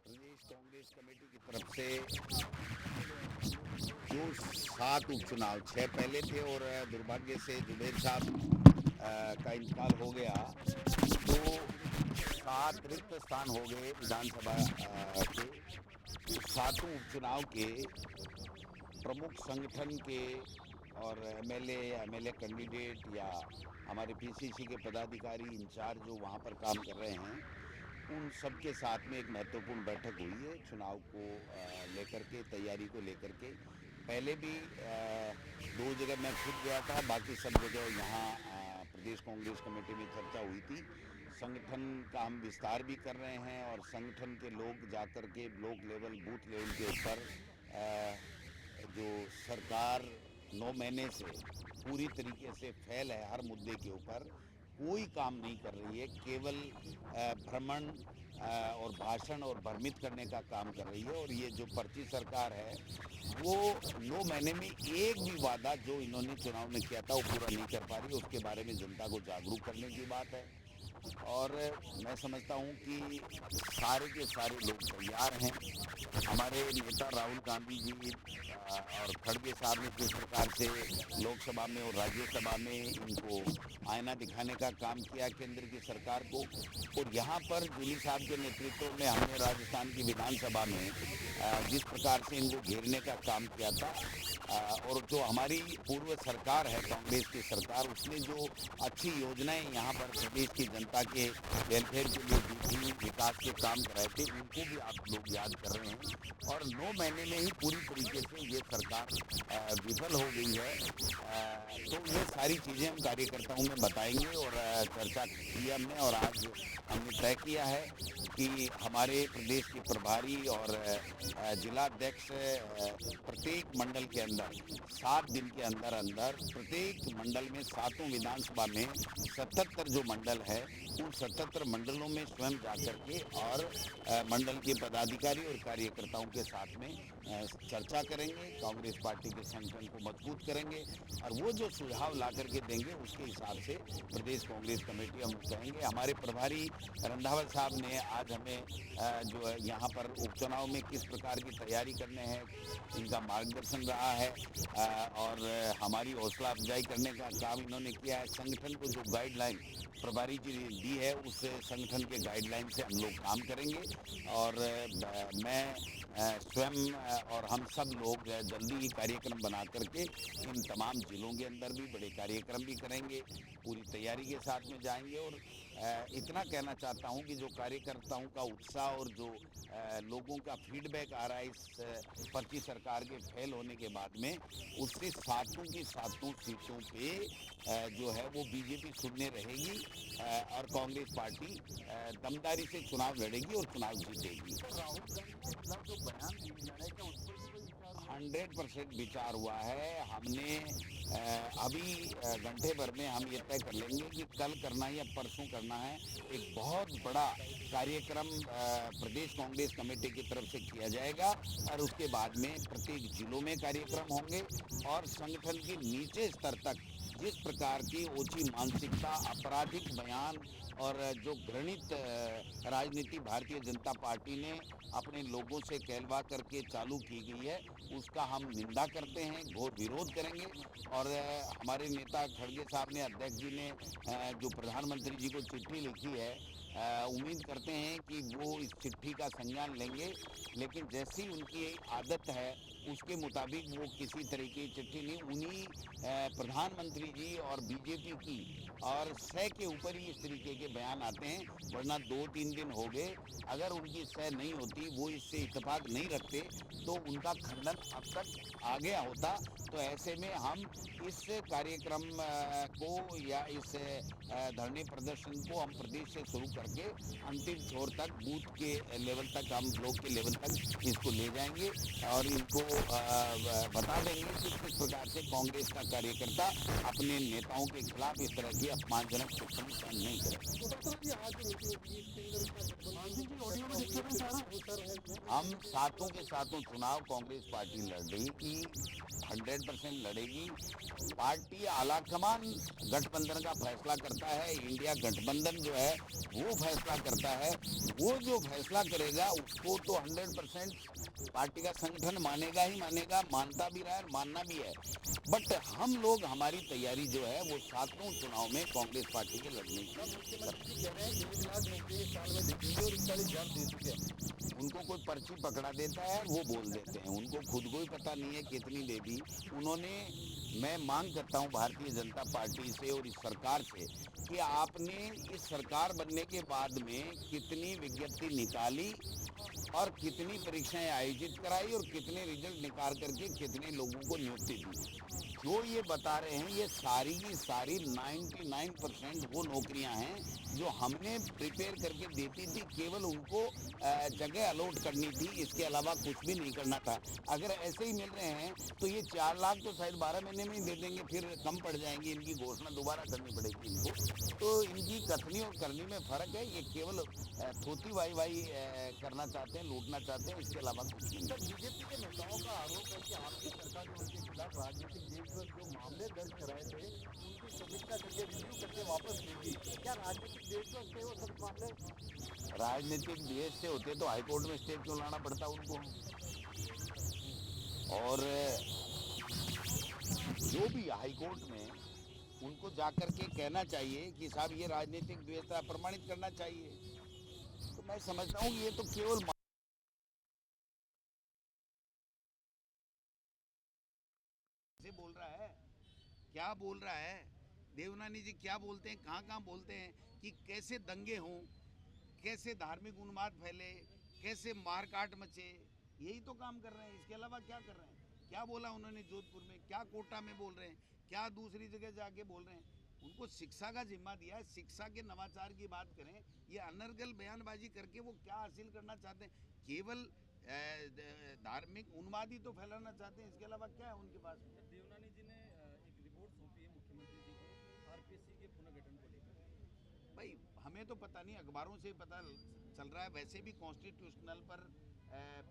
प्रदेश Congress committee की तरफ से जो 7 उपचुनाव, 6 पहले थे और दुर्भाग्य से जुबेर साहब का इंतकाल हो गया, तो 7 रिक्त स्थान हो गए विधानसभा के। सातों उपचुनाव के प्रमुख संगठन के और एमएलए कैंडिडेट या हमारे पीसीसी के पदाधिकारी इंचार्ज जो वहाँ पर काम कर रहे हैं, उन सब के साथ में एक महत्वपूर्ण बैठक हुई है चुनाव को लेकर के, तैयारी को लेकर के। पहले भी 2 जगह मैं खुद गया था, बाकी सब जगह यहाँ प्रदेश कांग्रेस कमेटी में चर्चा हुई थी। संगठन का हम विस्तार भी कर रहे हैं और संगठन के लोग जाकर के ब्लॉक लेवल, बूथ लेवल के ऊपर जो सरकार 9 महीने से पूरी तरीके से फेल है, हर मुद्दे के ऊपर कोई काम नहीं कर रही है, केवल भ्रमण और भाषण और भ्रमित करने का काम कर रही है। और ये जो पर्ची सरकार है, वो 9 महीने में एक भी वादा जो इन्होंने चुनाव में किया था वो पूरा नहीं कर पा रही। उसके बारे में जनता को जागरूक करने की बात है और मैं समझता हूँ कि सारे के सारे लोग तैयार हैं। हमारे नेता राहुल गांधी जी और खड़गे साहब ने जिस प्रकार से लोकसभा में और राज्यसभा में इनको आईना दिखाने का काम किया केंद्र की सरकार को, और यहाँ पर जूली साहब के नेतृत्व में हमने राजस्थान की विधानसभा में जिस प्रकार से इनको घेरने का काम किया था, और जो हमारी पूर्व सरकार है कांग्रेस की सरकार, उसने जो अच्छी योजनाएं यहाँ पर प्रदेश की जनता के वेलफेयर के लिए दी थी, विकास के काम कराए थे, उनको भी आप लोग याद कर रहे हैं। और 9 महीने में ही पूरी तरीके से ये सरकार विफल हो गई है। तो ये सारी चीज़ें हम कार्यकर्ताओं में बताएंगे और चर्चा की हमने, और आज हमने तय किया है कि हमारे प्रदेश के प्रभारी और जिला अध्यक्ष प्रत्येक मंडल के अंदर 7 दिन के अंदर प्रत्येक मंडल में, 7 विधानसभा में 77 जो मंडल है, उन 77 मंडलों में स्वयं जाकर के और मंडल के पदाधिकारी और कार्यकर्ताओं के साथ में चर्चा करेंगे, कांग्रेस पार्टी के संगठन को मजबूत करेंगे और वो जो सुझाव ला करके देंगे उसके हिसाब से प्रदेश कांग्रेस कमेटी हम कहेंगे। हमारे प्रभारी रंधावा साहब ने आज हमें जो है यहाँ पर उपचुनाव में किस प्रकार की तैयारी करने हैं, इनका मार्गदर्शन रहा है और हमारी हौसला अफजाई करने का काम इन्होंने किया है। संगठन को जो गाइडलाइन प्रभारी जी ने दी है, उस संगठन के गाइडलाइन से हम लोग काम करेंगे और मैं स्वयं और हम सब लोग जल्दी ही कार्यक्रम बना करके इन तमाम जिलों के अंदर भी बड़े कार्यक्रम भी करेंगे, पूरी तैयारी के साथ में जाएंगे। और इतना कहना चाहता हूं कि जो कार्यकर्ताओं का उत्साह और जो लोगों का फीडबैक आ रहा है इस पर्ची सरकार के फेल होने के बाद में, उससे 7 की 7 सीटों पे जो है वो बीजेपी सुनने रहेगी और कांग्रेस पार्टी दमदारी से चुनाव लड़ेगी और चुनाव जीतेगी। 100% विचार हुआ है। हमने अभी घंटे भर में हम ये तय कर लेंगे कि कल करना है या परसों करना है। एक बहुत बड़ा कार्यक्रम प्रदेश कांग्रेस कमेटी की तरफ से किया जाएगा और उसके बाद में प्रत्येक जिलों में कार्यक्रम होंगे और संगठन के नीचे स्तर तक जिस प्रकार की ऊंची मानसिकता, आपराधिक बयान और जो घृणित राजनीति भारतीय जनता पार्टी ने अपने लोगों से कहलवा करके चालू की गई है, उसका हम निंदा करते हैं, घोर विरोध करेंगे। और हमारे नेता खड़गे साहब ने, अध्यक्ष जी ने जो प्रधानमंत्री जी को चिट्ठी लिखी है, उम्मीद करते हैं कि वो इस चिट्ठी का संज्ञान लेंगे, लेकिन जैसी उनकी आदत है उसके मुताबिक वो किसी तरह की चिट्ठी नहीं, उन्हीं प्रधानमंत्री जी और बीजेपी की और 100 के ऊपर ही इस तरीके के बयान आते हैं, वरना 2-3 दिन हो गए, अगर उनकी 100 नहीं होती, वो इससे इत्तेफाक नहीं रखते, तो उनका खंडन अब तक आ गया होता। तो ऐसे में हम इस कार्यक्रम को या इस धरने प्रदर्शन को हम प्रदेश से शुरू करके अंतिम छोर तक, बूथ के लेवल तक, हम ब्लॉक के लेवल तक इसको ले जाएंगे और इनको बता देंगे कि किस प्रकार से कांग्रेस का कार्यकर्ता अपने नेताओं के खिलाफ इस तरह की अपमानजनक टिप्पणी सहन नहीं करे। हम 7 के 7 चुनाव कांग्रेस पार्टी लड़ रही थी, 100% लड़ेगी। पार्टी आलाकमान गठबंधन का फैसला करता है। इंडिया गठबंधन जो है वो क्यों फैसला करता है? वो जो फैसला करेगा उसको तो 100% पार्टी का संगठन मानेगा ही मानेगा, मानता भी रहा है, मानना भी है। बट हम लोग, हमारी तैयारी जो है वो 7वें चुनाव में कांग्रेस पार्टी के लड़ने की। उनको कोई पर्ची पकड़ा देता है, वो बोल देते हैं, उनको खुद को ही पता नहीं है कितनी दे दी उन्होंने। मैं मांग करता हूं भारतीय जनता पार्टी से और इस सरकार से कि आपने इस सरकार बनने के बाद में कितनी विज्ञप्ति निकाली और कितनी परीक्षाएं आयोजित कराई और कितने रिजल्ट निकाल करके कितने लोगों को नियुक्ति दी। जो ये बता रहे हैं ये सारी की सारी 99% वो नौकरियां हैं जो हमने प्रिपेयर करके देती थी, केवल उनको जगह अलॉट करनी थी, इसके अलावा कुछ भी नहीं करना था। अगर ऐसे ही मिल रहे हैं तो ये 4 लाख तो शायद 12 महीने में ही दे देंगे, फिर कम पड़ जाएंगी, इनकी घोषणा दोबारा करनी पड़ेगी इनको। तो इनकी कथनी और करनी में फर्क है, ये केवल थोती वाई करना चाहते हैं, लूटना चाहते हैं, इसके अलावा कुछ नहीं। बीजेपी के नेताओं का आरोप है कि आपकी सरकार जो उनके खिलाफ राजनीतिक देश में जो मामले दर्ज कराए थे उनकी समीक्षा करके रिव्यू करके वापस लेगी। क्या राजनीतिक देश में थे वो सब मामले? राजनीतिक देश से होते तो हाईकोर्ट में स्टे क्यों लाना पड़ता उनको? और जो भी हाईकोर्ट में उनको जाकर के कहना चाहिए कि साहब ये राजनीतिक द्वेषता प्रमाणित करना चाहिए। तो मैं समझता हूँ ये तो केवल से बोल रहा है, क्या बोल रहा है देवनानी जी, क्या बोलते हैं, कहाँ बोलते हैं कि कैसे दंगे हों, कैसे धार्मिक उन्माद फैले, कैसे मारकाट मचे, यही तो काम कर रहे हैं। इसके अलावा क्या कर रहे हैं? क्या बोला उन्होंने जोधपुर में, क्या कोटा में बोल रहे हैं, क्या दूसरी जगह जाके बोल रहे हैं? उनको शिक्षा का जिम्मा दिया है, शिक्षा के नवाचार की बात करें। ये अनर्गल बयानबाजी करके वो क्या हासिल करना चाहते हैं? केवल धार्मिक उन्माद ही तो फैलाना चाहते हैं, इसके अलावा क्या है उनके पास? देवनानी जी ने एक रिपोर्ट सौंपी है मुख्यमंत्री जी को आरपीएससी के पुनर्गठन को लेकर। भाई हमें तो पता नहीं, अखबारों से पता चल रहा है। वैसे भी कॉन्स्टिट्यूशनल पर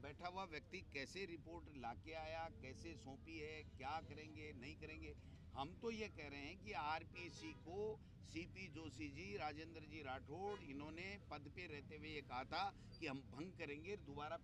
बैठा हुआ व्यक्ति कैसे रिपोर्ट लाके आया, कैसे सौंपी है, क्या करेंगे नहीं करेंगे। हम तो ये कह रहे हैं कि आरपीएससी को सीपी जोशी जी, राजेंद्र जी राठौड़, इन्होंने पद पे रहते हुए ये कहा था कि हम भंग करेंगे, दोबारा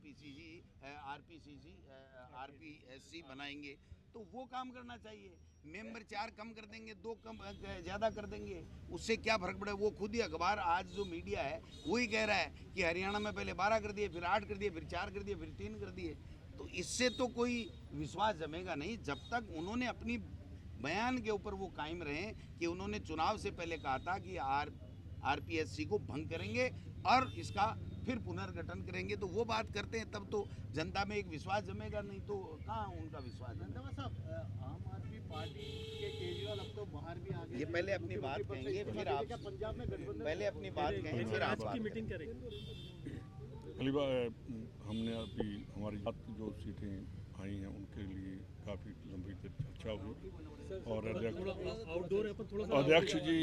आरपीएससी बनाएंगे। तो वो काम करना चाहिए। मेंबर 4 कम कर देंगे, 2 कम ज़्यादा कर देंगे, उससे क्या फर्क पड़े? वो खुद ही अखबार, आज जो मीडिया है वही कह रहा है कि हरियाणा में पहले 12 कर दिए, फिर 8 कर दिए, फिर 4 कर दिए, फिर 3 कर दिए। तो इससे तो कोई विश्वास जमेगा नहीं जब तक उन्होंने अपनी बयान के ऊपर वो कायम रहें कि उन्होंने चुनाव से पहले कहा था कि आरपीएससी को भंग करेंगे और इसका फिर पुनर्गठन करेंगे। तो वो बात करते हैं तब तो जनता में एक विश्वास जमेगा, नहीं तो कहाँ उनका विश्वास जमेगा? साहब, आम आदमी पार्टी के केजरीवाल अब तो बाहर भी आ गए। ये पहले अपनी बात कहेंगे, फिर आप पंजाब में गठबंधन, पहले अपनी बात कहेंगे, फिर आप बात मीटिंग करेंगे। पहली बार हमने अभी हमारी बात जो सीटें आई हैं उनके लिए काफ़ी लंबी चर्चा हुई और अध्यक्ष जी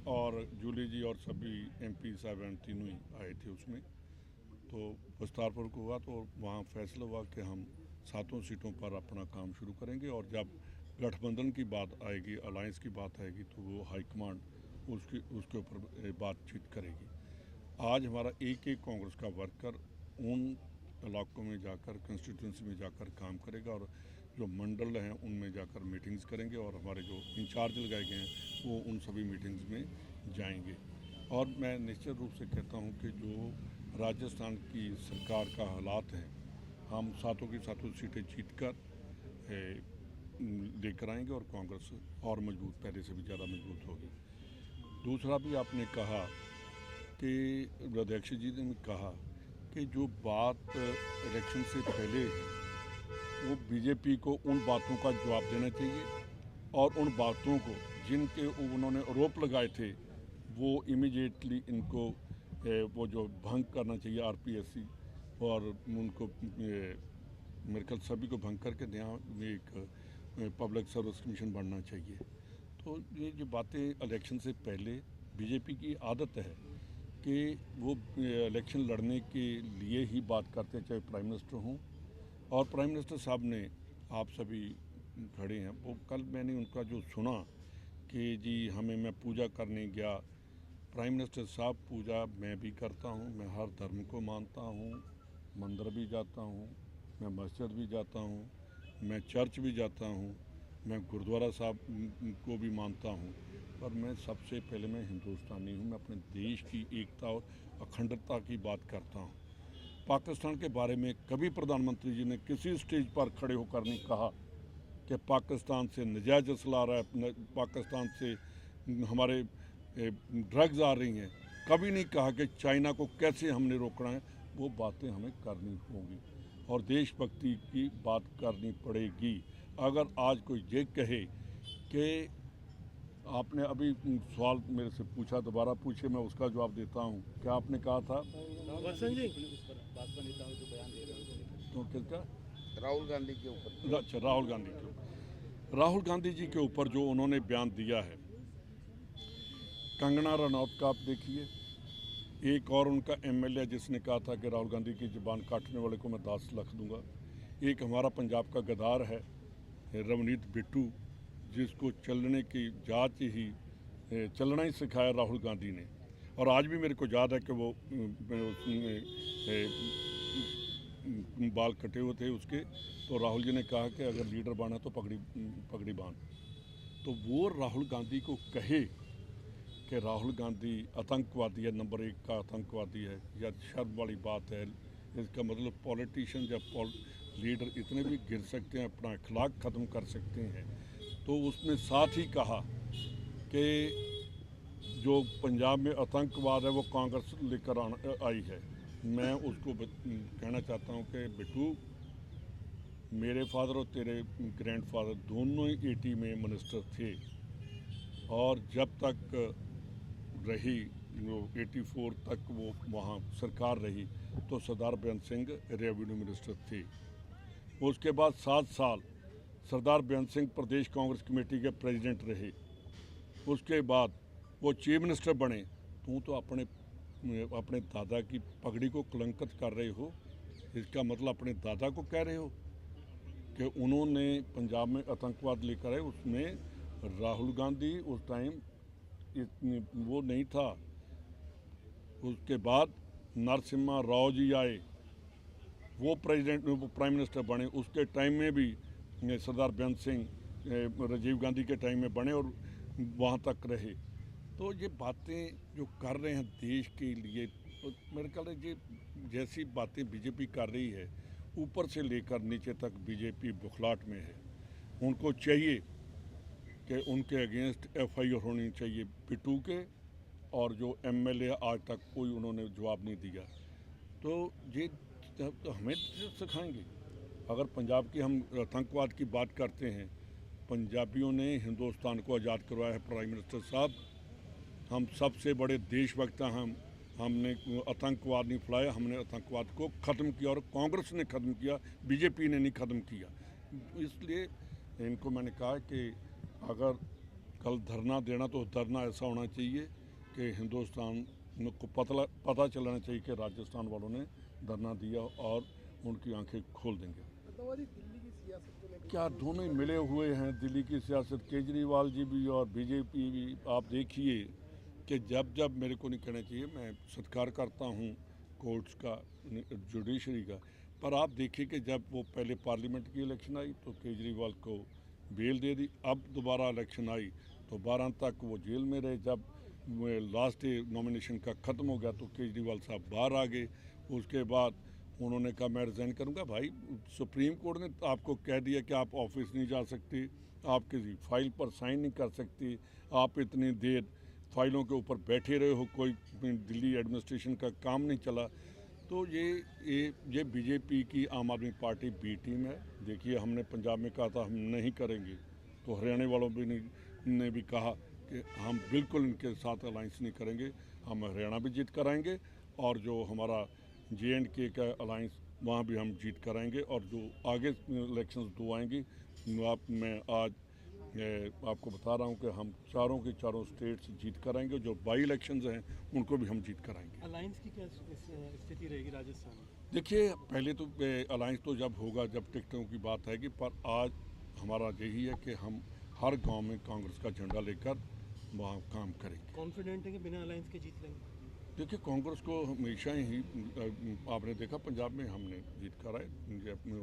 और जूली जी और सभी एमपी साहब तीनों ही आए थे उसमें। तो विस्तारपूर्वक हुआ तो वहाँ फैसला हुआ कि हम 7 सीटों पर अपना काम शुरू करेंगे और जब गठबंधन की बात आएगी, अलायंस की बात आएगी तो वो हाईकमांड उसके ऊपर बातचीत करेगी। आज हमारा एक कांग्रेस का वर्कर उन इलाकों में जाकर, कंस्टिट्यूंसी में जाकर काम करेगा और जो मंडल हैं उनमें जाकर मीटिंग्स करेंगे और हमारे जो इंचार्ज लगाए गए हैं वो उन सभी मीटिंग्स में जाएंगे। और मैं निश्चित रूप से कहता हूं कि जो राजस्थान की सरकार का हालात है, हम 7 की 7 सीटें जीतकर लेकर आएंगे और कांग्रेस और मजबूत, पहले से भी ज़्यादा मजबूत होगी। दूसरा भी आपने कहा कि अध्यक्ष जी ने कहा कि जो बात इलेक्शन से पहले वो बीजेपी को उन बातों का जवाब देना चाहिए और उन बातों को जिनके उन्होंने आरोप लगाए थे वो इमीडिएटली इनको वो जो भंग करना चाहिए आरपीएससी और उनको मेरे ख्याल सभी को भंग करके नया एक पब्लिक सर्विस कमीशन बनना चाहिए। तो ये जो बातें इलेक्शन से पहले बीजेपी की आदत है कि वो इलेक्शन लड़ने के लिए ही बात करते हैं, चाहे प्राइम मिनिस्टर हों। और प्राइम मिनिस्टर साहब ने, आप सभी खड़े हैं, वो कल मैंने उनका जो सुना कि जी मैं पूजा करने गया प्राइम मिनिस्टर साहब, पूजा मैं भी करता हूँ, मैं हर धर्म को मानता हूँ, मंदिर भी जाता हूँ, मैं मस्जिद भी जाता हूँ, मैं चर्च भी जाता हूँ, मैं गुरुद्वारा साहब को भी मानता हूँ, पर मैं सबसे पहले मैं हिंदुस्तानी हूँ। मैं अपने देश की एकता और अखंडता की बात करता हूँ। पाकिस्तान के बारे में कभी प्रधानमंत्री जी ने किसी स्टेज पर खड़े होकर नहीं कहा कि पाकिस्तान से नजायज़ असला आ रहा है, पाकिस्तान से हमारे ड्रग्स आ रही हैं। कभी नहीं कहा कि चाइना को कैसे हमने रोकना है। वो बातें हमें करनी होंगी और देशभक्ति की बात करनी पड़ेगी। अगर आज कोई ये कहे कि आपने अभी सवाल मेरे से पूछा, दोबारा पूछे, मैं उसका जवाब देता हूँ। क्या आपने कहा था? वत्सन जी उस पर भाजपा नेताओं जो बयान दे रहे हैं तो किसका? राहुल गांधी के ऊपर। अच्छा, राहुल गांधी के ऊपर। राहुल गांधी जी के ऊपर जो उन्होंने बयान दिया है, कंगना रनौत का आप देखिए, एक और उनका एमएलए जिसने कहा था कि राहुल गांधी की जुबान काटने वाले को मैं 10 लाख दूंगा। एक हमारा पंजाब का गद्दार है रवनीत बिट्टू, जिसको चलने की जांच ही चलना ही सिखाया राहुल गांधी ने। और आज भी मेरे को याद है कि वो बाल कटे हुए थे उसके, तो राहुल जी ने कहा कि अगर लीडर बना तो पगड़ी बांध। तो वो राहुल गांधी को कहे कि राहुल गांधी आतंकवादी है, नंबर 1 का आतंकवादी है, या शर्म वाली बात है। इसका मतलब पॉलिटिशियन या लीडर इतने भी गिर सकते हैं, अपना अखलाक ख़त्म कर सकते हैं। तो उसने साथ ही कहा कि जो पंजाब में आतंकवाद है वो कांग्रेस लेकर आई है। मैं उसको कहना चाहता हूँ कि बिट्टू, मेरे फादर और तेरे ग्रैंडफादर दोनों ही 80 में मिनिस्टर थे, और जब तक रही वो 84 तक वो वहाँ सरकार रही तो सरदार बेअंत सिंह रेवेन्यू मिनिस्टर थे। उसके बाद 7 साल सरदार बेअंत सिंह प्रदेश कांग्रेस कमेटी के प्रेसिडेंट रहे। उसके बाद वो चीफ मिनिस्टर बने। तो अपने दादा की पगड़ी को कलंकित कर रहे हो। इसका मतलब अपने दादा को कह रहे हो कि उन्होंने पंजाब में आतंकवाद लेकर आए। उसमें राहुल गांधी उस टाइम इतनी वो नहीं था। उसके बाद नरसिम्हा राव जी आए, वो प्राइम मिनिस्टर बने। उसके टाइम में भी सरदार बेअंत सिंह राजीव गांधी के टाइम में बने और वहाँ तक रहे। तो ये बातें जो कर रहे हैं देश के लिए, तो मेरे ख्याल ये जैसी बातें बीजेपी कर रही है, ऊपर से लेकर नीचे तक बीजेपी बुखलाहट में है। उनको चाहिए कि उनके अगेंस्ट एफआईआर होनी चाहिए बिट्टू के, और जो एमएलए आज तक कोई उन्होंने जवाब नहीं दिया। तो ये तो हमें सिखाएंगे। अगर पंजाब की हम आतंकवाद की बात करते हैं, पंजाबियों ने हिंदुस्तान को आज़ाद करवाया है प्राइम मिनिस्टर साहब। हम सबसे बड़े देशभक्त हैं। हमने आतंकवाद नहीं फैलाया, हमने आतंकवाद को ख़त्म किया, और कांग्रेस ने ख़त्म किया, बीजेपी ने नहीं ख़त्म किया। इसलिए इनको मैंने कहा कि अगर कल धरना देना तो धरना ऐसा होना चाहिए कि हिंदुस्तान को पता चलाना चाहिए कि राजस्थान वालों ने धरना दिया और उनकी आंखें खोल देंगे। क्या दोनों ही मिले हुए हैं दिल्ली की सियासत, केजरीवाल जी भी और बीजेपी भी। आप देखिए कि जब मेरे को नहीं कहना चाहिए, मैं सत्कार करता हूँ कोर्ट्स का, जुडिशरी का, पर आप देखिए कि जब वो पहले पार्लियामेंट की इलेक्शन आई तो केजरीवाल को बेल दे दी, अब दोबारा इलेक्शन आई तो 12 तक वो जेल में रहे। जब लास्ट डे नॉमिनेशन का ख़त्म हो गया तो केजरीवाल साहब बाहर आ गए। उसके बाद उन्होंने कहा मैं रिज़ाइन करूँगा। भाई, सुप्रीम कोर्ट ने आपको कह दिया कि आप ऑफिस नहीं जा सकते, आप किसी फाइल पर साइन नहीं कर सकते, आप इतनी देर फाइलों के ऊपर बैठे रहे हो, कोई दिल्ली एडमिनिस्ट्रेशन का काम नहीं चला। तो ये बीजेपी की आम आदमी पार्टी बी टीम है। देखिए, हमने पंजाब में कहा था हम नहीं करेंगे, तो हरियाणा वालों ने भी कहा कि हम बिल्कुल इनके साथ अलाइंस नहीं करेंगे, हम हरियाणा भी जीत कराएंगे, और जो हमारा J&K का अलाइंस वहाँ भी हम जीत कराएंगे। और जो आगे इलेक्शंस 2 आएंगी, मैं आज आपको बता रहा हूँ कि हम चारों के चारों स्टेट्स जीत कराएंगे। जो बाई इलेक्शंस हैं उनको भी हम जीत कराएंगे। अलायंस की क्या स्थिति रहेगी राजस्थान में? देखिए, पहले तो अलायंस तो जब होगा जब टिकटों की बात आएगी, पर आज हमारा यही है कि हम हर गांव में कांग्रेस का झंडा लेकर वहाँ काम करेंगे। कॉन्फिडेंट है कि बिना अलायंस के जीत लेंगे? देखिए, कांग्रेस को हमेशा ही आपने देखा पंजाब में हमने जीत कराए,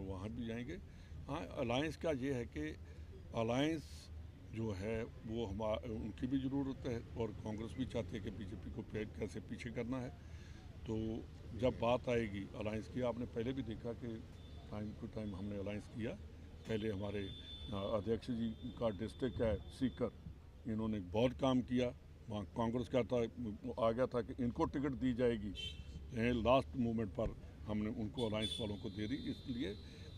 वहाँ भी जाएंगे। हाँ, अलायंस का ये है कि अलायंस जो है वो उनकी भी ज़रूरत है और कांग्रेस भी चाहती है कि बीजेपी को कैसे पीछे करना है। तो जब बात आएगी अलायंस की, आपने पहले भी देखा कि टाइम टू टाइम हमने अलायंस किया। पहले हमारे अध्यक्ष जी का डिस्ट्रिक्ट है सीकर, इन्होंने बहुत काम किया, वहाँ कांग्रेस का था, आ गया था कि इनको टिकट दी जाएगी, लास्ट मोमेंट पर हमने उनको अलायंस वालों को दे दी। इसलिए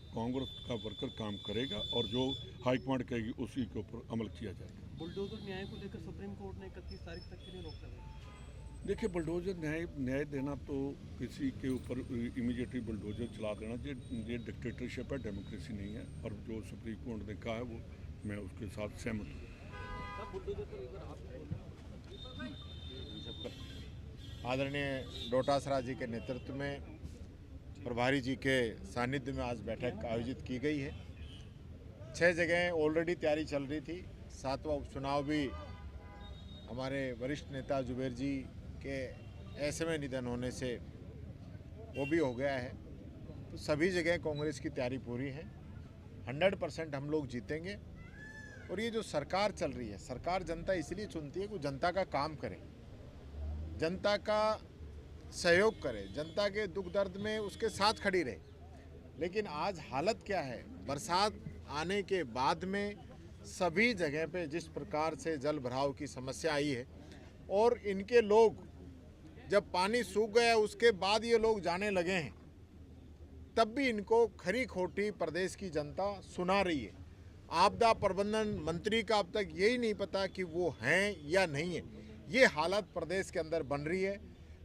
कांग्रेस का वर्कर काम करेगा और जो हाईकमांड कहेगी उसी के ऊपर अमल किया जाएगा। बुलडोजर न्याय को लेकर सुप्रीम कोर्ट ने 31 तारीख तक के लिए रोक लगाई। देखिए, बुलडोजर न्याय देना तो किसी के ऊपर इमीडिएटली बुलडोजर चला देना ये डिक्टेटरशिप है, डेमोक्रेसी नहीं है। और जो सुप्रीम कोर्ट ने कहा है वो मैं उसके साथ सहमत हूँ। आदरणीय डोटासरा जी के नेतृत्व में प्रभारी जी के सानिध्य में आज बैठक आयोजित की गई है। 6 जगह ऑलरेडी तैयारी चल रही थी। 7वां उपचुनाव भी हमारे वरिष्ठ नेता जुबेर जी के ऐसे में निधन होने से वो भी हो गया है। तो सभी जगह कांग्रेस की तैयारी पूरी है। 100% हम लोग जीतेंगे। और ये जो सरकार चल रही है, सरकार जनता इसलिए चुनती है कि जनता का काम करे, जनता का सहयोग करे, जनता के दुख दर्द में उसके साथ खड़ी रहे। लेकिन आज हालत क्या है, बरसात आने के बाद में सभी जगह पे जिस प्रकार से जल भराव की समस्या आई है और इनके लोग जब पानी सूख गया उसके बाद ये लोग जाने लगे हैं, तब भी इनको खरी खोटी प्रदेश की जनता सुना रही है। आपदा प्रबंधन मंत्री का अब तक यही नहीं पता कि वो हैं या नहीं है। ये हालत प्रदेश के अंदर बन रही है।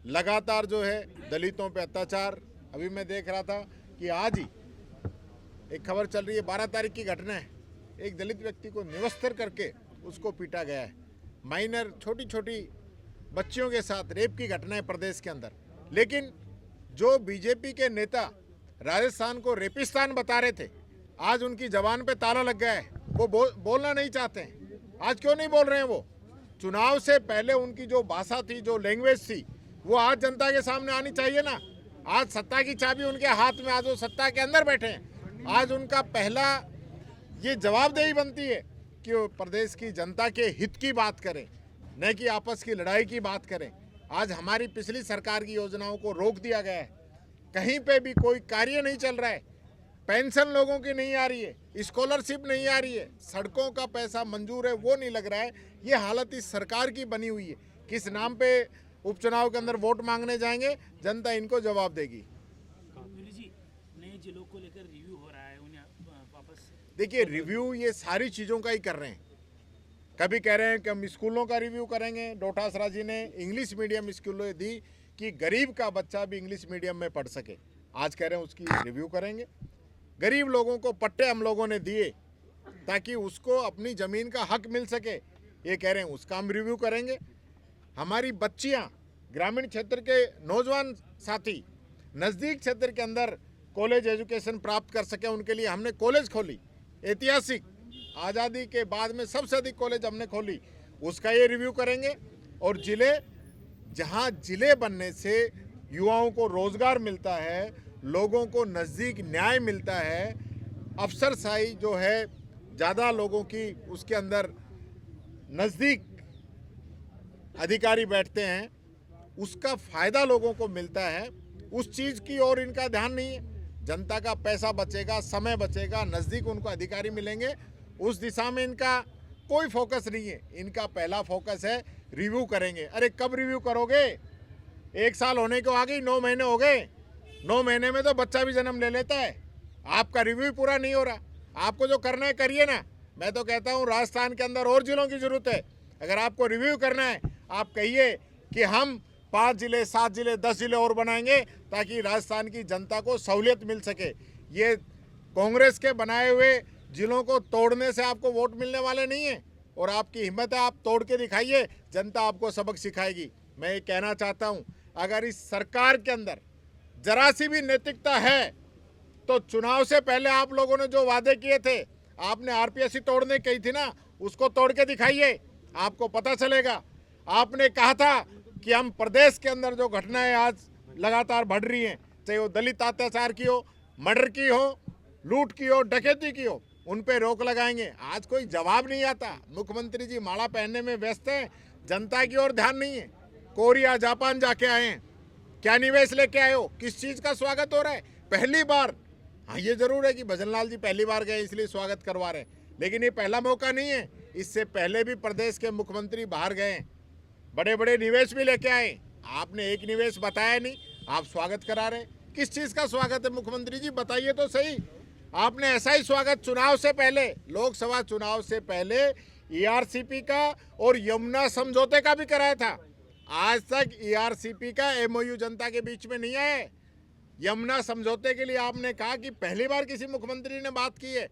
लगातार जो है दलितों पे अत्याचार, अभी मैं देख रहा था कि आज ही एक खबर चल रही है, 12 तारीख की घटना है, एक दलित व्यक्ति को निवस्त्र करके उसको पीटा गया है। माइनर छोटी छोटी बच्चियों के साथ रेप की घटना है प्रदेश के अंदर। लेकिन जो बीजेपी के नेता राजस्थान को रेपिस्तान बता रहे थे, आज उनकी जबान पे ताला लग गया है। वो बोलना नहीं चाहते हैं। आज क्यों नहीं बोल रहे हैं? वो चुनाव से पहले उनकी जो भाषा थी, जो लैंग्वेज थी, वो आज जनता के सामने आनी चाहिए ना। आज सत्ता की चाबी उनके हाथ में, आज वो सत्ता के अंदर बैठे हैं। आज उनका पहला ये जवाबदेही बनती है कि वो प्रदेश की जनता के हित की बात करें, न कि आपस की लड़ाई की बात करें। आज हमारी पिछली सरकार की योजनाओं को रोक दिया गया है, कहीं पे भी कोई कार्य नहीं चल रहा है। पेंशन लोगों की नहीं आ रही है, स्कॉलरशिप नहीं आ रही है, सड़कों का पैसा मंजूर है वो नहीं लग रहा है। ये हालत इस सरकार की बनी हुई है। किस नाम पे उपचुनाव के अंदर वोट मांगने जाएंगे, जनता इनको जवाब देगी। जी, नए जिलों को लेकर रिव्यू हो रहा है, उन्हें वापस देखिए, रिव्यू ये सारी चीज़ों का ही कर रहे हैं। कभी कह रहे हैं कि हम स्कूलों का रिव्यू करेंगे। डोटासरा जी ने इंग्लिश मीडियम स्कूलें दी कि गरीब का बच्चा भी इंग्लिश मीडियम में पढ़ सके। आज कह रहे हैं उसकी रिव्यू करेंगे। गरीब लोगों को पट्टे हम लोगों ने दिए ताकि उसको अपनी ज़मीन का हक मिल सके, ये कह रहे हैं उसका हम रिव्यू करेंगे। हमारी बच्चियां, ग्रामीण क्षेत्र के नौजवान साथी नज़दीक क्षेत्र के अंदर कॉलेज एजुकेशन प्राप्त कर सके, उनके लिए हमने कॉलेज खोली। ऐतिहासिक आज़ादी के बाद में सबसे अधिक कॉलेज हमने खोली, उसका ये रिव्यू करेंगे। और ज़िले, जहां ज़िले बनने से युवाओं को रोज़गार मिलता है, लोगों को नज़दीक न्याय मिलता है, अफसरशाही जो है ज़्यादा लोगों की उसके अंदर नज़दीक अधिकारी बैठते हैं, उसका फ़ायदा लोगों को मिलता है। उस चीज़ की ओर इनका ध्यान नहीं है। जनता का पैसा बचेगा, समय बचेगा, नज़दीक उनको अधिकारी मिलेंगे, उस दिशा में इनका कोई फोकस नहीं है। इनका पहला फोकस है रिव्यू करेंगे। अरे कब रिव्यू करोगे? 1 साल होने को आ गई, 9 महीने हो गए। 9 महीने में तो बच्चा भी जन्म ले लेता है। आपका रिव्यू पूरा नहीं हो रहा। आपको जो करना है करिए ना। मैं तो कहता हूँ राजस्थान के अंदर और जिलों की ज़रूरत है। अगर आपको रिव्यू करना है, आप कहिए कि हम 5 जिले, 7 जिले, 10 जिले और बनाएंगे ताकि राजस्थान की जनता को सहूलियत मिल सके। ये कांग्रेस के बनाए हुए जिलों को तोड़ने से आपको वोट मिलने वाले नहीं है। और आपकी हिम्मत है, आप तोड़ के दिखाइए, जनता आपको सबक सिखाएगी। मैं ये कहना चाहता हूँ, अगर इस सरकार के अंदर जरा सी भी नैतिकता है तो चुनाव से पहले आप लोगों ने जो वादे किए थे, आपने आरपीएससी तोड़ने कही थी ना, उसको तोड़ के दिखाइए। आपको पता चलेगा। आपने कहा था कि हम प्रदेश के अंदर जो घटनाएं आज लगातार बढ़ रही हैं, चाहे वो दलित अत्याचार की हो, मर्डर की हो, लूट की हो, डकैती की हो, उन पे रोक लगाएंगे। आज कोई जवाब नहीं आता। मुख्यमंत्री जी माला पहनने में व्यस्त हैं, जनता की ओर ध्यान नहीं है। कोरिया जापान जाके आए हैं, क्या निवेश लेके आए हो, किस चीज का स्वागत हो रहा है? पहली बार, हाँ ये जरूर है कि भजनलाल जी पहली बार गए इसलिए स्वागत करवा रहे हैं, लेकिन ये पहला मौका नहीं है। इससे पहले भी प्रदेश के मुख्यमंत्री बाहर गए, बड़े बड़े निवेश भी लेके आए। आपने एक निवेश बताया नहीं, आप स्वागत करा रहे। किस चीज का स्वागत है मुख्यमंत्री जी, बताइए तो सही। आपने ऐसा ही स्वागत चुनाव से पहले, लोकसभा चुनाव से पहले ईआरसीपी का और यमुना समझौते का भी कराया था। आज तक ईआरसीपी का एमओयू जनता के बीच में नहीं है। यमुना समझौते के लिए आपने कहा कि पहली बार किसी मुख्यमंत्री ने बात की है।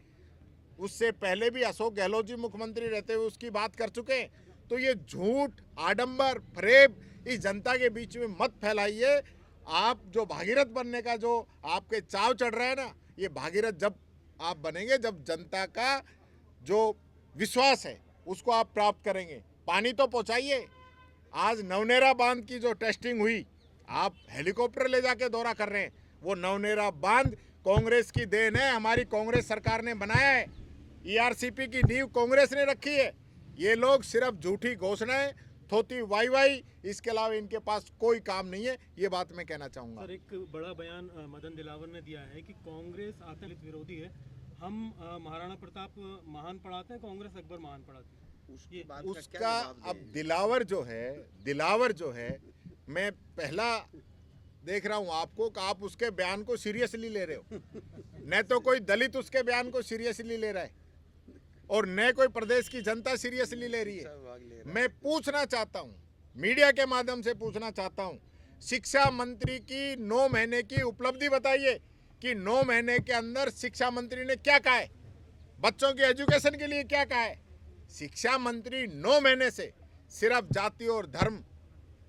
उससे पहले भी अशोक गहलोत जी मुख्यमंत्री रहते हुए उसकी बात कर चुके हैं। तो ये झूठ, आडंबर, फरेब इस जनता के बीच में मत फैलाइए। आप जो भागीरथ बनने का जो आपके चाव चढ़ रहा है ना, ये भागीरथ जब आप बनेंगे जब जनता का जो विश्वास है उसको आप प्राप्त करेंगे। पानी तो पहुंचाइए। आज नवनेरा बांध की जो टेस्टिंग हुई, आप हेलीकॉप्टर ले जाके दौरा कर रहे हैं। वो नवनेरा बांध कांग्रेस की देन है, हमारी कांग्रेस सरकार ने बनाया है। ईआरसीपी की नींव कांग्रेस ने रखी है। ये लोग सिर्फ झूठी घोषणाएं, थोती वाई, इसके अलावा इनके पास कोई काम नहीं है। ये बात मैं कहना चाहूंगा। सर, एक बड़ा बयान मदन दिलावर ने दिया है कि कांग्रेस आतंक विरोधी है। हम महाराणा प्रताप महान पढ़ाते हैं, कांग्रेस अकबर महान पढ़ाती है। उसका अब दिलावर जो है मैं पहला देख रहा हूं आपको कि आप उसके बयान को सीरियसली ले रहे हो। न तो कोई दलित उसके बयान को सीरियसली ले रहा है और न कोई प्रदेश की जनता सीरियसली ले रही है। मैं पूछना चाहता हूं, मीडिया के माध्यम से पूछना चाहता हूं, शिक्षा मंत्री की 9 महीने की उपलब्धि बताइए कि 9 महीने के अंदर शिक्षा मंत्री ने क्या कहा है, बच्चों की एजुकेशन के लिए क्या कहा है। शिक्षा मंत्री 9 महीने से सिर्फ जाति और धर्म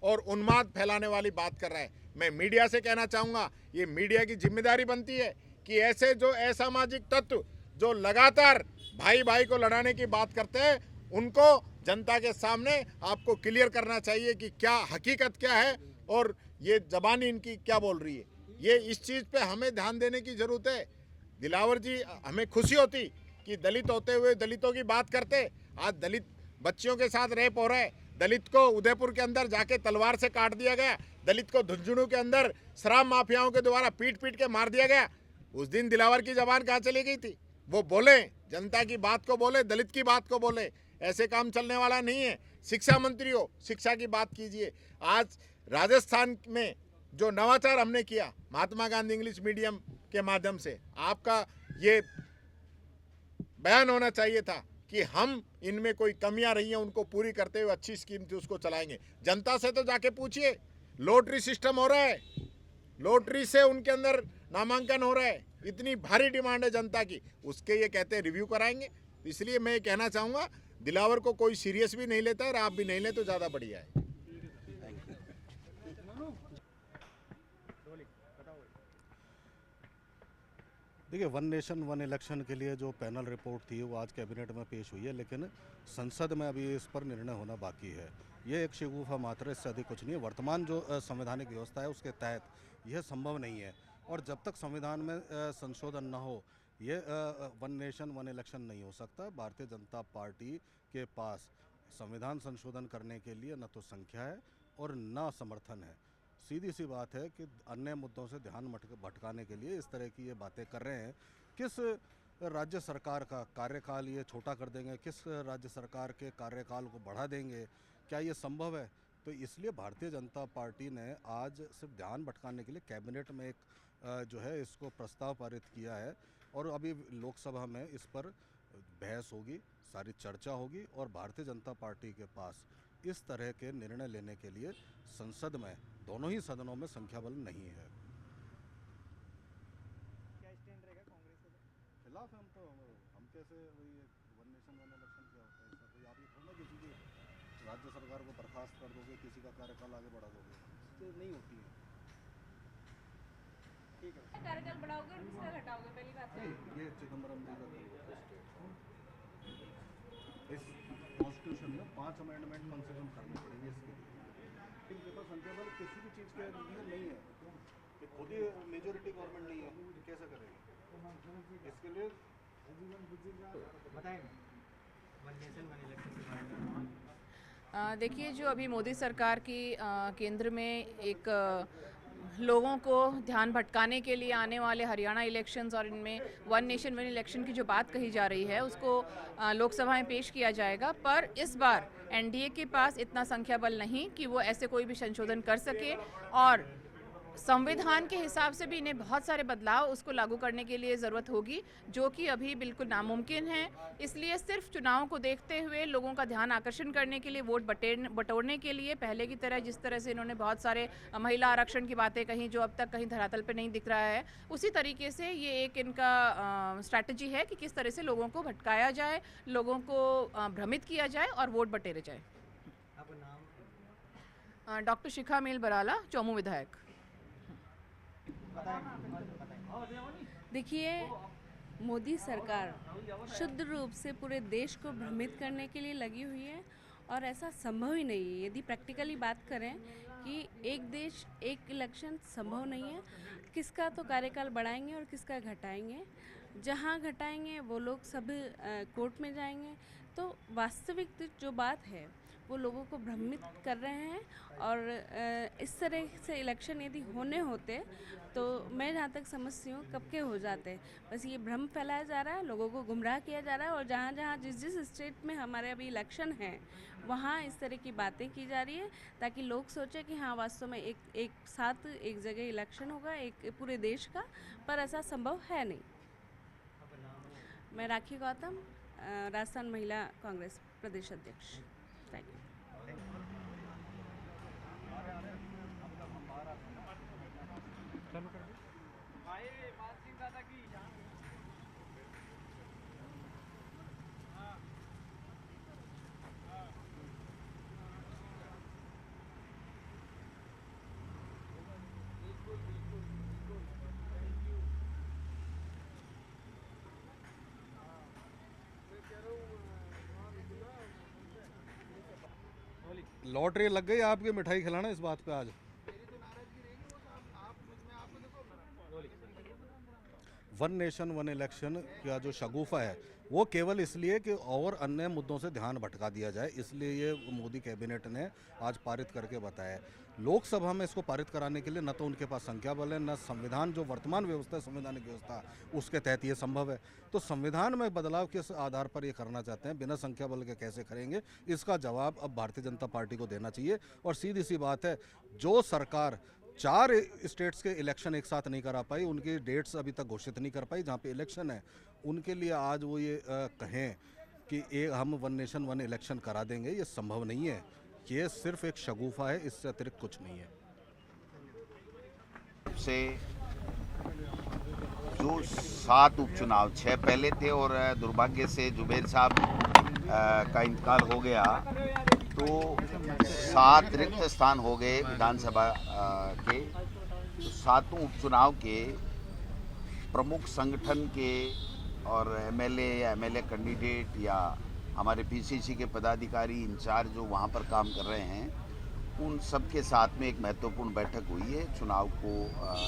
और उन्माद फैलाने वाली बात कर रहा है। मैं मीडिया से कहना चाहूंगा, ये मीडिया की जिम्मेदारी बनती है कि ऐसे जो असामाजिक तत्व जो लगातार भाई भाई को लड़ाने की बात करते हैं, उनको जनता के सामने आपको क्लियर करना चाहिए कि क्या हकीकत क्या है और ये जबानी इनकी क्या बोल रही है। ये इस चीज़ पे हमें ध्यान देने की ज़रूरत है। दिलावर जी, हमें खुशी होती कि दलित होते हुए दलितों की बात करते। आज दलित बच्चियों के साथ रेप हो रहा है। दलित को उदयपुर के अंदर जाके तलवार से काट दिया गया। दलित को झुंझुनू के अंदर शराब माफियाओं के द्वारा पीट पीट के मार दिया गया। उस दिन दिलावर की जबान कहाँ चली गई थी? वो बोले, जनता की बात को बोले, दलित की बात को बोले। ऐसे काम चलने वाला नहीं है। शिक्षा मंत्री हो, शिक्षा की बात कीजिए। आज राजस्थान में जो नवाचार हमने किया महात्मा गांधी इंग्लिश मीडियम के माध्यम से, आपका ये बयान होना चाहिए था कि हम इनमें कोई कमियां रही हैं उनको पूरी करते हुए अच्छी स्कीम थी उसको चलाएंगे। जनता से तो जाके पूछिए। लॉटरी सिस्टम हो रहा है, लॉटरी से उनके अंदर नामांकन हो रहा है, इतनी भारी डिमांड है जनता की, उसके ये कहते हैं रिव्यू कराएंगे। इसलिए मैं ये कहना चाहूँगा, दिलावर को कोई सीरियस भी नहीं लेता और आप भी नहीं ले तो ज़्यादा बढ़िया है। देखिए, वन नेशन वन इलेक्शन के लिए जो पैनल रिपोर्ट थी वो आज कैबिनेट में पेश हुई है, लेकिन संसद में अभी इस पर निर्णय होना बाकी है। ये एक शगुफा मात्र है, इससे अधिक कुछ नहीं है। वर्तमान जो संवैधानिक व्यवस्था है उसके तहत यह संभव नहीं है और जब तक संविधान में संशोधन न हो ये वन नेशन वन इलेक्शन नहीं हो सकता। भारतीय जनता पार्टी के पास संविधान संशोधन करने के लिए न तो संख्या है और न समर्थन है। सीधी सी बात है कि अन्य मुद्दों से ध्यान भटकाने के लिए इस तरह की ये बातें कर रहे हैं। किस राज्य सरकार का कार्यकाल ये छोटा कर देंगे, किस राज्य सरकार के कार्यकाल को बढ़ा देंगे, क्या ये संभव है? तो इसलिए भारतीय जनता पार्टी ने आज सिर्फ ध्यान भटकाने के लिए कैबिनेट में एक जो है इसको प्रस्ताव पारित किया है और अभी लोकसभा में इस पर बहस होगी, सारी चर्चा होगी और भारतीय जनता पार्टी के पास इस तरह के निर्णय लेने के लिए संसद में दोनों ही सदनों में संख्या बल नहीं है। क्या स्टैंड रहेगा कांग्रेस का? खिलाफ हम कैसे वही वन नेशन वन इलेक्शन क्या होता है? कोई आप ये थोड़ा किसी की राज्य सरकार को बर्खास्त कर दोगे, किसी का कार्यकाल आगे बढ़ा दोगे, तो नहीं होती है। ठीक है, कार्यकाल बढ़ाओगे और किसका घटाओगे? पहली बात है ये चिदम्बरम जी का इस कॉन्स्टिट्यूशन में 5 5 अमेंडमेंट कम से कम करने पड़ेंगे इसके लिए। इनके पास संख्या बल किसी भी चीज़ के लिए नहीं है कि खुद ही मेजोरिटी गवर्नमेंट नहीं है, कैसे करेगी? इसके लिए देखिए, जो अभी मोदी सरकार की केंद्र में एक लोगों को ध्यान भटकाने के लिए आने वाले हरियाणा इलेक्शंस और इनमें वन नेशन वन इलेक्शन की जो बात कही जा रही है उसको लोकसभा में पेश किया जाएगा। पर इस बार एनडीए के पास इतना संख्या बल नहीं कि वो ऐसे कोई भी संशोधन कर सके, और संविधान के हिसाब से भी इन्हें बहुत सारे बदलाव उसको लागू करने के लिए ज़रूरत होगी, जो कि अभी बिल्कुल नामुमकिन है। इसलिए सिर्फ चुनाव को देखते हुए लोगों का ध्यान आकर्षण करने के लिए, वोट बटोरने के लिए, पहले की तरह जिस तरह से इन्होंने बहुत सारे महिला आरक्षण की बातें कही जो अब तक कहीं धरातल पर नहीं दिख रहा है, उसी तरीके से ये एक इनका स्ट्रैटेजी है कि किस तरह से लोगों को भटकाया जाए, लोगों को भ्रमित किया जाए और वोट बटेरे जाए। डॉक्टर शिखा मेल बराला, चौमू विधायक। देखिए, मोदी सरकार शुद्ध रूप से पूरे देश को भ्रमित करने के लिए लगी हुई है और ऐसा संभव ही नहीं है। यदि प्रैक्टिकली बात करें कि एक देश एक इलेक्शन संभव नहीं है, किसका तो कार्यकाल बढ़ाएंगे और किसका घटाएंगे। जहां घटाएंगे वो लोग सब कोर्ट में जाएंगे। तो वास्तविक जो बात है वो लोगों को भ्रमित कर रहे हैं, और इस तरह से इलेक्शन यदि होने होते तो मैं जहाँ तक समझती हूँ कब के हो जाते। बस ये भ्रम फैलाया जा रहा है, लोगों को गुमराह किया जा रहा है, और जहाँ जहाँ जिस स्टेट में हमारे अभी इलेक्शन है वहाँ इस तरह की बातें की जा रही है ताकि लोग सोचें कि हाँ वास्तव में एक साथ एक जगह इलेक्शन होगा एक पूरे देश का, पर ऐसा संभव है नहीं। मैं राखी गौतम, राजस्थान महिला कांग्रेस प्रदेश अध्यक्ष। Thank you. लॉटरी लग गई आपकी, मिठाई खिलाना इस बात पे आज। वन नेशन वन इलेक्शन का जो शगुफा है वो केवल इसलिए कि और अन्य मुद्दों से ध्यान भटका दिया जाए, इसलिए ये मोदी कैबिनेट ने आज पारित करके बताया। लोकसभा में इसको पारित कराने के लिए न तो उनके पास संख्या बल है, न संविधान जो वर्तमान व्यवस्था है संवैधानिक व्यवस्था उसके तहत ये संभव है। तो संविधान में बदलाव किस आधार पर ये करना चाहते हैं, बिना संख्या बल के कैसे करेंगे, इसका जवाब अब भारतीय जनता पार्टी को देना चाहिए। और सीधी सी बात है, जो सरकार 4 स्टेट्स के इलेक्शन एक साथ नहीं करा पाई, उनकी डेट्स अभी तक घोषित नहीं कर पाई जहाँ पे इलेक्शन है, उनके लिए आज वो ये कहें कि हम वन नेशन वन इलेक्शन करा देंगे, ये संभव नहीं है। ये सिर्फ एक शगुफा है, इससे अतिरिक्त कुछ नहीं है। से जो 7 उपचुनाव 6 पहले थे और दुर्भाग्य से जुबेर साहब का इंतकाल हो गया, तो 7 रिक्त स्थान हो गए विधानसभा के। तो 7 उपचुनाव के प्रमुख संगठन के और एमएलए कैंडिडेट या हमारे पीसीसी के पदाधिकारी इंचार्ज जो वहाँ पर काम कर रहे हैं, उन सब के साथ में एक महत्वपूर्ण बैठक हुई है चुनाव को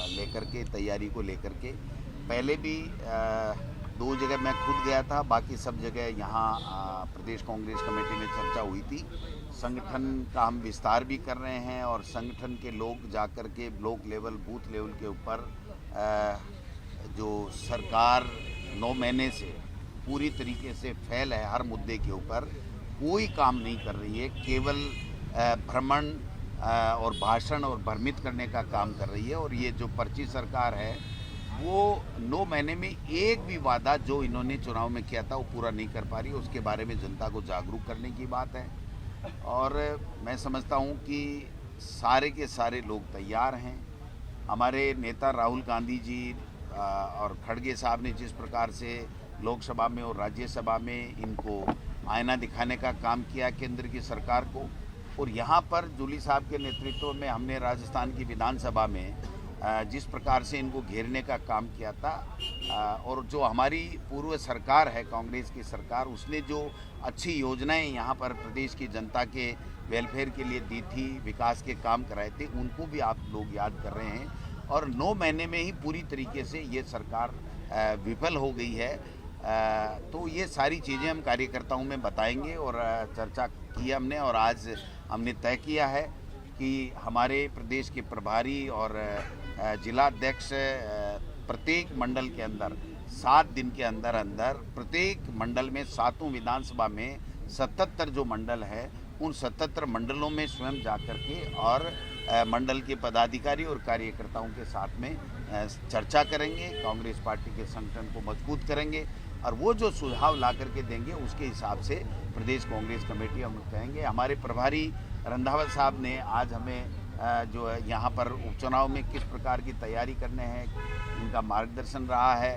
लेकर के, तैयारी को लेकर के। पहले भी 2 जगह मैं खुद गया था, बाकी सब जगह यहाँ प्रदेश कांग्रेस कमेटी में चर्चा हुई थी। संगठन का हम विस्तार भी कर रहे हैं और संगठन के लोग जाकर के ब्लॉक लेवल, बूथ लेवल के ऊपर जो सरकार 9 महीने से पूरी तरीके से फेल है, हर मुद्दे के ऊपर कोई काम नहीं कर रही है, केवल भ्रमण और भाषण और भ्रमित करने का काम कर रही है। और ये जो पर्ची सरकार है वो 9 महीने में एक भी वादा जो इन्होंने चुनाव में किया था वो पूरा नहीं कर पा रही। उसके बारे में जनता को जागरूक करने की बात है और मैं समझता हूँ कि सारे के सारे लोग तैयार हैं। हमारे नेता राहुल गांधी जी और खड़गे साहब ने जिस प्रकार से लोकसभा में और राज्यसभा में इनको आईना दिखाने का काम किया केंद्र की सरकार को, और यहाँ पर जूली साहब के नेतृत्व में हमने राजस्थान की विधानसभा में जिस प्रकार से इनको घेरने का काम किया था, और जो हमारी पूर्व सरकार है, कांग्रेस की सरकार, उसने जो अच्छी योजनाएं यहाँ पर प्रदेश की जनता के वेलफेयर के लिए दी थी, विकास के काम कराए थे, उनको भी आप लोग याद कर रहे हैं। और 9 महीने में ही पूरी तरीके से ये सरकार विफल हो गई है। तो ये सारी चीज़ें हम कार्यकर्ताओं में बताएंगे और चर्चा की हमने, और आज हमने तय किया है कि हमारे प्रदेश के प्रभारी और जिलाध्यक्ष प्रत्येक मंडल के अंदर 7 दिन के अंदर अंदर प्रत्येक मंडल में 7 विधानसभा में 77 जो मंडल है, उन 77 मंडलों में स्वयं जाकर के और मंडल के पदाधिकारी और कार्यकर्ताओं के साथ में चर्चा करेंगे, कांग्रेस पार्टी के संगठन को मजबूत करेंगे और वो जो सुझाव ला करके देंगे उसके हिसाब से प्रदेश कांग्रेस कमेटी हम कहेंगे। हमारे प्रभारी रंधावा साहब ने आज हमें जो है यहाँ पर उपचुनाव में किस प्रकार की तैयारी करने हैं, इनका मार्गदर्शन रहा है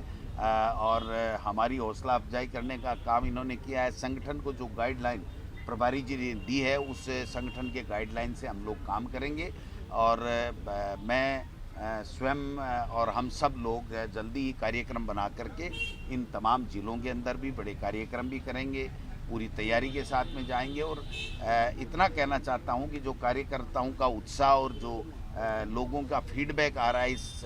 और हमारी हौसला अफजाई करने का काम इन्होंने किया है। संगठन को जो गाइडलाइन प्रभारी जी ने दी है, उस संगठन के गाइडलाइन से हम लोग काम करेंगे और मैं स्वयं और हम सब लोग जल्दी ही कार्यक्रम बना करके इन तमाम ज़िलों के अंदर भी बड़े कार्यक्रम भी करेंगे, पूरी तैयारी के साथ में जाएंगे। और इतना कहना चाहता हूं कि जो कार्यकर्ताओं का उत्साह और जो लोगों का फीडबैक आ रहा है इस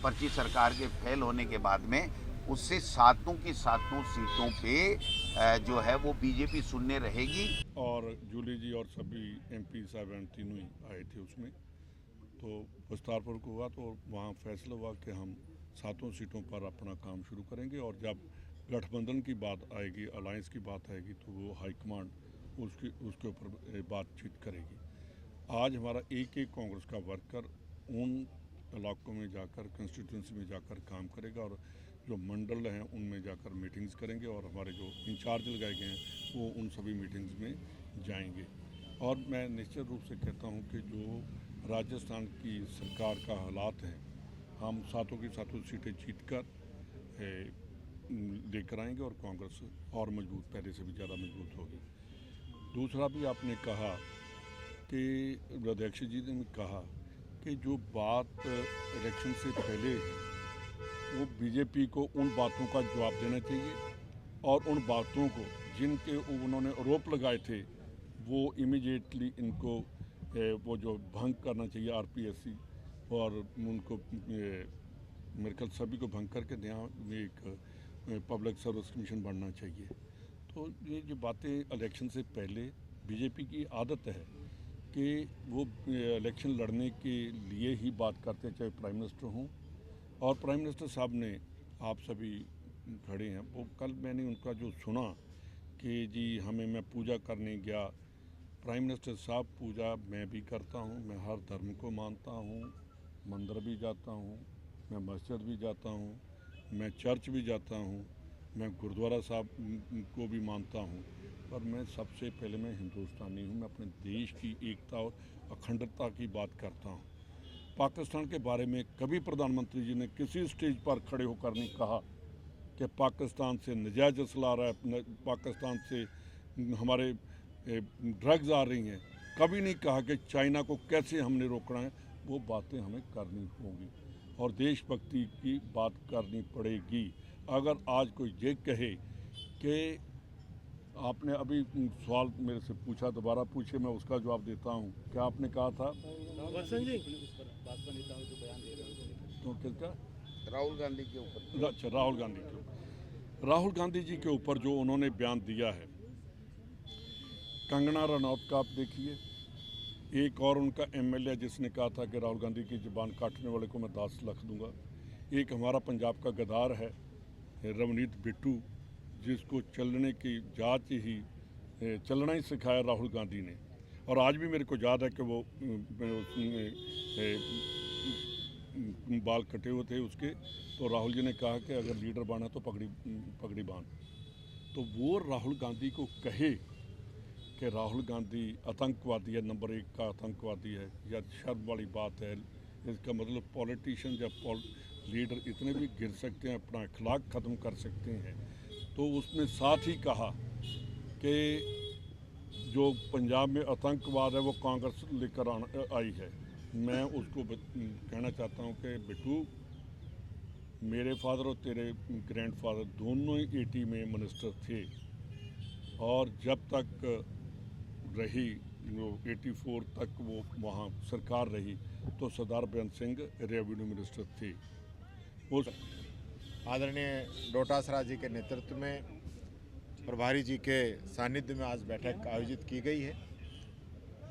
पर्ची सरकार के फेल होने के बाद में, उससे 7 की 7 सीटों पे जो है वो बीजेपी शून्य रहेगी। और जूली जी और सभी एमपी साहब तीनों ही आए थे उसमें, तो विस्तारपूर्वक हुआ तो वहाँ फैसला हुआ कि हम 7 सीटों पर अपना काम शुरू करेंगे और जब गठबंधन की बात आएगी, अलायंस की बात आएगी, तो वो हाईकमांड उसके ऊपर बातचीत करेगी। आज हमारा एक कांग्रेस का वर्कर उन इलाकों में जाकर, कंस्टिट्यूंसी में जाकर काम करेगा और जो मंडल हैं उनमें जाकर मीटिंग्स करेंगे और हमारे जो इंचार्ज लगाए गए हैं वो उन सभी मीटिंग्स में जाएंगे। और मैं निश्चित रूप से कहता हूं कि जो राजस्थान की सरकार का हालात है, हम 7 की 7 सीटें जीतकर लेकर आएंगे और कांग्रेस और मजबूत, पहले से भी ज़्यादा मजबूत होगी। दूसरा भी आपने कहा कि अध्यक्ष जी ने कहा कि जो बात इलेक्शन से पहले है वो बीजेपी को उन बातों का जवाब देना चाहिए और उन बातों को जिनके उन्होंने आरोप लगाए थे वो इमीडिएटली इनको वो जो भंग करना चाहिए आरपीएससी, और उनको मेरे ख्याल सभी को भंग करके यहाँ एक पब्लिक सर्विस कमीशन बनना चाहिए। तो ये जो बातें इलेक्शन से पहले बीजेपी की आदत है कि वो इलेक्शन लड़ने के लिए ही बात करते हैं, चाहे प्राइम मिनिस्टर हों। और प्राइम मिनिस्टर साहब ने, आप सभी खड़े हैं, वो कल मैंने उनका जो सुना कि जी मैं पूजा करने गया। प्राइम मिनिस्टर साहब, पूजा मैं भी करता हूँ, मैं हर धर्म को मानता हूँ, मंदिर भी जाता हूँ, मैं मस्जिद भी जाता हूँ, मैं चर्च भी जाता हूँ, मैं गुरुद्वारा साहब को भी मानता हूँ, पर मैं सबसे पहले मैं हिंदुस्तानी हूँ। मैं अपने देश की एकता और अखंडता की बात करता हूँ। पाकिस्तान के बारे में कभी प्रधानमंत्री जी ने किसी स्टेज पर खड़े होकर नहीं कहा कि पाकिस्तान से नजायज़ असला आ रहा है, पाकिस्तान से हमारे ड्रग्स आ रही हैं। कभी नहीं कहा कि चाइना को कैसे हमने रोकना है। वो बातें हमें करनी होंगी और देशभक्ति की बात करनी पड़ेगी। अगर आज कोई ये कहे कि आपने अभी सवाल मेरे से पूछा, दोबारा पूछे, मैं उसका जवाब देता हूँ। क्या आपने कहा था? तो किसका? राहुल गांधी के ऊपर। अच्छा, राहुल गांधी के ऊपर। राहुल गांधी जी के ऊपर जो उन्होंने बयान दिया है, कंगना रनौत का आप देखिए, एक और उनका एमएलए जिसने कहा था कि राहुल गांधी की जुबान काटने वाले को मैं 10 लाख दूंगा। एक हमारा पंजाब का गद्दार है रवनीत बिट्टू, जिसको चलने की जांच ही चलना ही सिखाया राहुल गांधी ने। और आज भी मेरे को याद है कि वो बाल कटे हुए थे उसके, तो राहुल जी ने कहा कि अगर लीडर बना तो पगड़ी बांध। तो वो राहुल गांधी को कहे कि राहुल गांधी आतंकवादी है, नंबर 1 का आतंकवादी है, या शर्म वाली बात है। इसका मतलब पॉलिटिशियन या लीडर इतने भी गिर सकते हैं, अपना अखलाक ख़त्म कर सकते हैं। तो उसने साथ ही कहा कि जो पंजाब में आतंकवाद है वो कांग्रेस लेकर आई है। मैं उसको कहना चाहता हूँ कि बिट्टू, मेरे फादर और तेरे ग्रैंडफादर दोनों ही 80 में मिनिस्टर थे, और जब तक रही वो 84 तक वो वहाँ सरकार रही तो सरदार बेअंत सिंह रेवेन्यू मिनिस्टर थे। उस आदरणीय डोटासरा जी के नेतृत्व में प्रभारी जी के सानिध्य में आज बैठक आयोजित की गई है।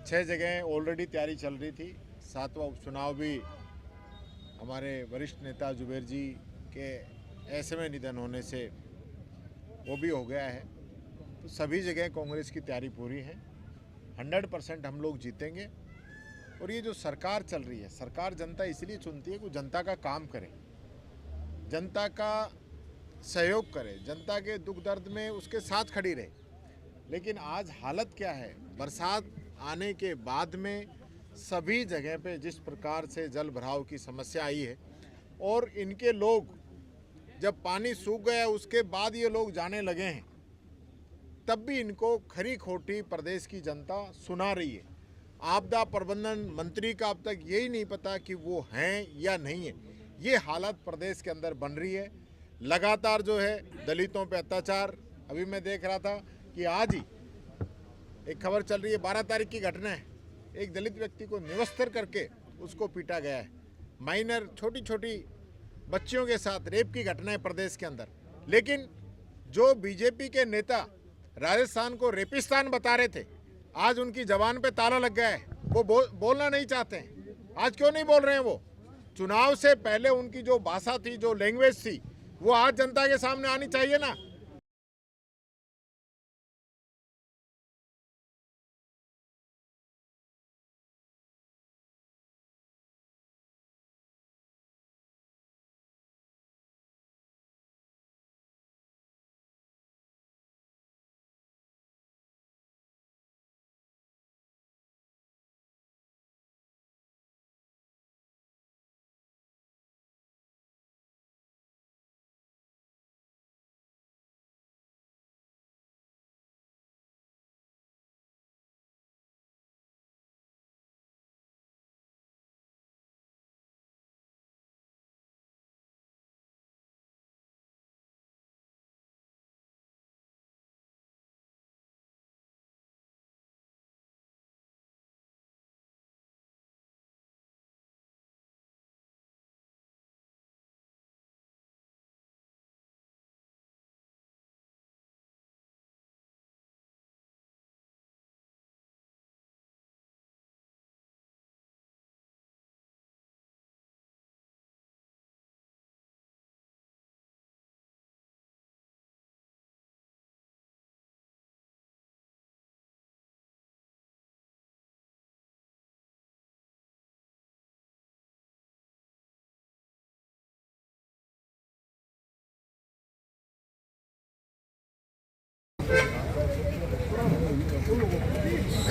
6 जगह ऑलरेडी तैयारी चल रही थी। 7वां उपचुनाव भी हमारे वरिष्ठ नेता जुबेर जी के ऐसे में निधन होने से वो भी हो गया है। तो सभी जगह कांग्रेस की तैयारी पूरी है। 100% हम लोग जीतेंगे। और ये जो सरकार चल रही है, सरकार जनता इसलिए चुनती है कि जनता का काम करे, जनता का सहयोग करे, जनता के दुख दर्द में उसके साथ खड़ी रहे। लेकिन आज हालत क्या है, बरसात आने के बाद में सभी जगह पे जिस प्रकार से जल भराव की समस्या आई है, और इनके लोग जब पानी सूख गया उसके बाद ये लोग जाने लगे हैं, तब भी इनको खरी खोटी प्रदेश की जनता सुना रही है। आपदा प्रबंधन मंत्री का अब तक यही नहीं पता कि वो हैं या नहीं है। ये हालत प्रदेश के अंदर बन रही है। लगातार जो है दलितों पे अत्याचार, अभी मैं देख रहा था कि आज ही एक खबर चल रही है, 12 तारीख की घटना है, एक दलित व्यक्ति को निवस्त्र करके उसको पीटा गया है। माइनर छोटी छोटी बच्चियों के साथ रेप की घटना है प्रदेश के अंदर। लेकिन जो बीजेपी के नेता राजस्थान को रेपिस्तान बता रहे थे, आज उनकी जबान पे ताला लग गया है। वो बोलना नहीं चाहते हैं। आज क्यों नहीं बोल रहे हैं? वो चुनाव से पहले उनकी जो भाषा थी, जो लैंग्वेज थी, वो आज जनता के सामने आनी चाहिए ना।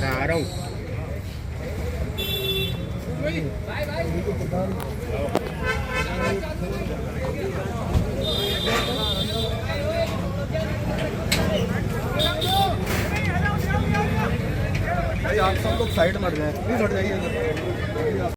आ रहा हूँ। भाई आप सब लोग साइड में हट जाए, प्लीज हट जाइए।